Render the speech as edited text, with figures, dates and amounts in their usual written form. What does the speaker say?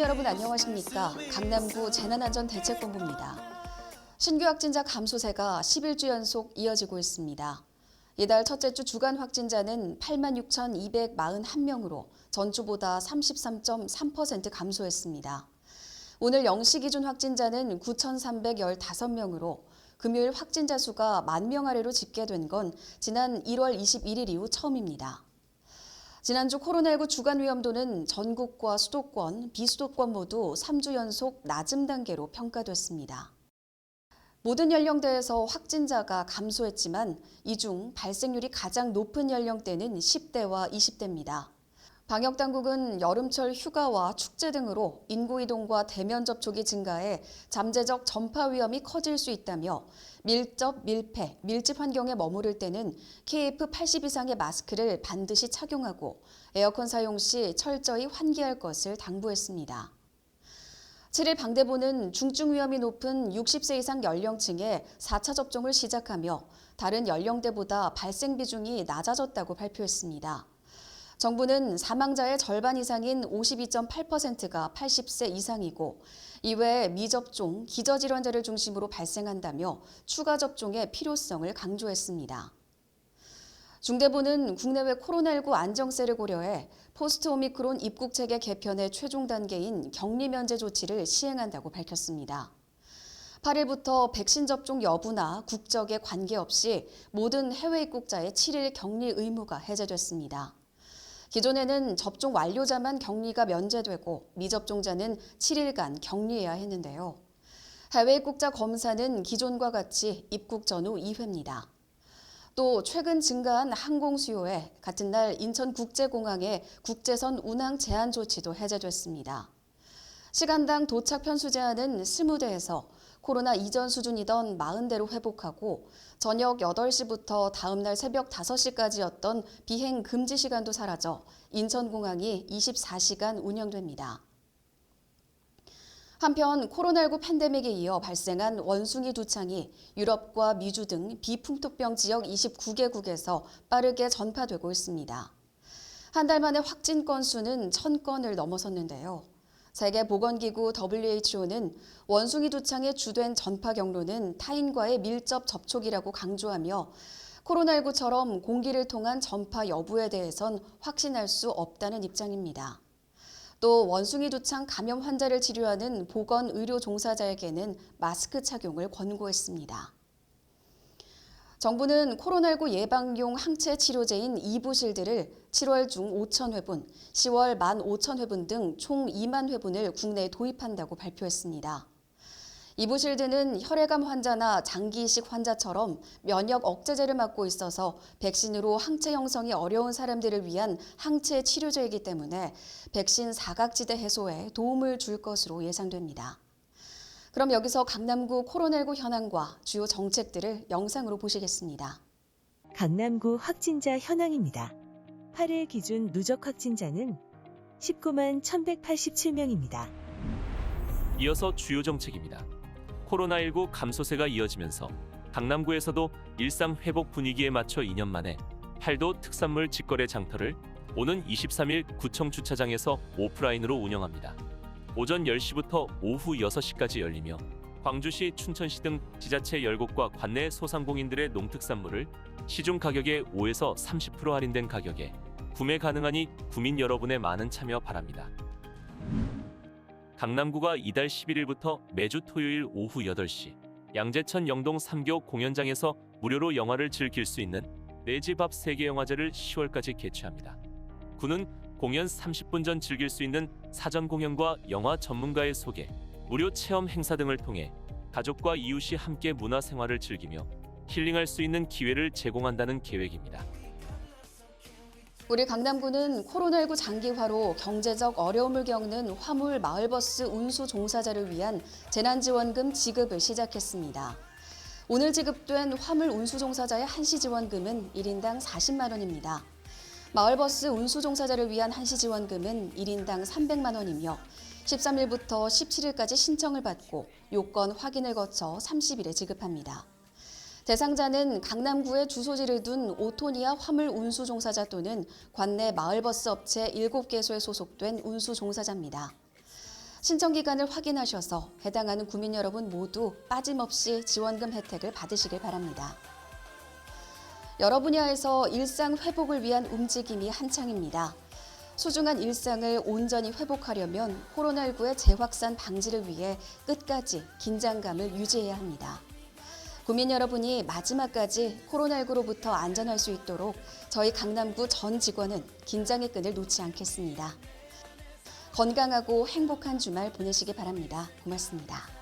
국민 여러분 안녕하십니까? 강남구 재난안전대책본부입니다. 신규 확진자 감소세가 10일주 연속 이어지고 있습니다. 이달 첫째 주 주간 확진자는 86,241명으로 전주보다 33.3% 감소했습니다. 오늘 0시 기준 확진자는 9,315명으로 금요일 확진자 수가 10,000명 아래로 집계된 건 지난 1월 21일 이후 처음입니다. 지난주 코로나19 주간 위험도는 전국과 수도권, 비수도권 모두 3주 연속 낮은 단계로 평가됐습니다. 모든 연령대에서 확진자가 감소했지만 이 중 발생률이 가장 높은 연령대는 10대와 20대입니다. 방역당국은 여름철 휴가와 축제 등으로 인구 이동과 대면 접촉이 증가해 잠재적 전파 위험이 커질 수 있다며 밀접, 밀폐, 밀집 환경에 머무를 때는 KF80 이상의 마스크를 반드시 착용하고 에어컨 사용 시 철저히 환기할 것을 당부했습니다. 7일 방대부는 중증 위험이 높은 60세 이상 연령층에 4차 접종을 시작하며 다른 연령대보다 발생 비중이 낮아졌다고 발표했습니다. 정부는 사망자의 절반 이상인 52.8%가 80세 이상이고 이외에 미접종, 기저질환자를 중심으로 발생한다며 추가 접종의 필요성을 강조했습니다. 중대부는 국내외 코로나19 안정세를 고려해 포스트 오미크론 입국 체계 개편의 최종 단계인 격리 면제 조치를 시행한다고 밝혔습니다. 8일부터 백신 접종 여부나 국적에 관계없이 모든 해외 입국자의 7일 격리 의무가 해제됐습니다. 기존에는 접종 완료자만 격리가 면제되고 미접종자는 7일간 격리해야 했는데요. 해외 입국자 검사는 기존과 같이 입국 전후 2회입니다. 또 최근 증가한 항공 수요에 같은 날 인천국제공항의 국제선 운항 제한 조치도 해제됐습니다. 시간당 도착 편수 제한은 20대에서 코로나 이전 수준이던 40대로 회복하고 저녁 8시부터 다음 날 새벽 5시까지였던 비행 금지 시간도 사라져 인천공항이 24시간 운영됩니다. 한편 코로나19 팬데믹에 이어 발생한 원숭이 두창이 유럽과 미주 등 비풍토병 지역 29개국에서 빠르게 전파되고 있습니다. 한 달 만에 확진 건수는 1,000건을 넘어섰는데요. 세계보건기구 WHO는 원숭이 두창의 주된 전파 경로는 타인과의 밀접 접촉이라고 강조하며 코로나19처럼 공기를 통한 전파 여부에 대해선 확신할 수 없다는 입장입니다. 또 원숭이 두창 감염 환자를 치료하는 보건의료 종사자에게는 마스크 착용을 권고했습니다. 정부는 코로나19 예방용 항체 치료제인 이부실드를 7월 중 5,000회분, 10월 15,000회분 등 총 2만 회분을 국내에 도입한다고 발표했습니다. 이부실드는 혈액암 환자나 장기 이식 환자처럼 면역 억제제를 맞고 있어서 백신으로 항체 형성이 어려운 사람들을 위한 항체 치료제이기 때문에 백신 사각지대 해소에 도움을 줄 것으로 예상됩니다. 그럼 여기서 강남구 코로나19 현황과 주요 정책들을 영상으로 보시겠습니다. 강남구 확진자 현황입니다. 8일 기준 누적 확진자는 19만 1,187명입니다. 이어서 주요 정책입니다. 코로나19 감소세가 이어지면서 강남구에서도 일상 회복 분위기에 맞춰 2년 만에 팔도 특산물 직거래 장터를 오는 23일 구청 주차장에서 오프라인으로 운영합니다. 오전 10시부터 오후 6시까지 열리며 광주시, 춘천시 등 지자체 10곳과 관내 소상공인들의 농특산물을 시중 가격의 5에서 30% 할인된 가격에 구매 가능하니 구민 여러분의 많은 참여 바랍니다. 강남구가 이달 11일부터 매주 토요일 오후 8시 양재천 영동 3교 공연장에서 무료로 영화를 즐길 수 있는 내 집 앞 세계영화제를 10월까지 개최합니다. 구는 공연 30분 전 즐길 수 있는 사전 공연과 영화 전문가의 소개, 무료 체험 행사 등을 통해 가족과 이웃이 함께 문화생활을 즐기며 힐링할 수 있는 기회를 제공한다는 계획입니다. 우리 강남구는 코로나19 장기화로 경제적 어려움을 겪는 화물 마을버스 운수 종사자를 위한 재난지원금 지급을 시작했습니다. 오늘 지급된 화물 운수 종사자의 한시 지원금은 1인당 40만 원입니다. 마을버스 운수 종사자를 위한 한시 지원금은 1인당 300만 원이며 13일부터 17일까지 신청을 받고 요건 확인을 거쳐 30일에 지급합니다. 대상자는 강남구에 주소지를 둔 오토니아 화물 운수 종사자 또는 관내 마을버스 업체 7개소에 소속된 운수 종사자입니다. 신청 기간을 확인하셔서 해당하는 구민 여러분 모두 빠짐없이 지원금 혜택을 받으시길 바랍니다. 여러 분야에서 일상 회복을 위한 움직임이 한창입니다. 소중한 일상을 온전히 회복하려면 코로나19의 재확산 방지를 위해 끝까지 긴장감을 유지해야 합니다. 국민 여러분이 마지막까지 코로나19로부터 안전할 수 있도록 저희 강남구 전 직원은 긴장의 끈을 놓지 않겠습니다. 건강하고 행복한 주말 보내시기 바랍니다. 고맙습니다.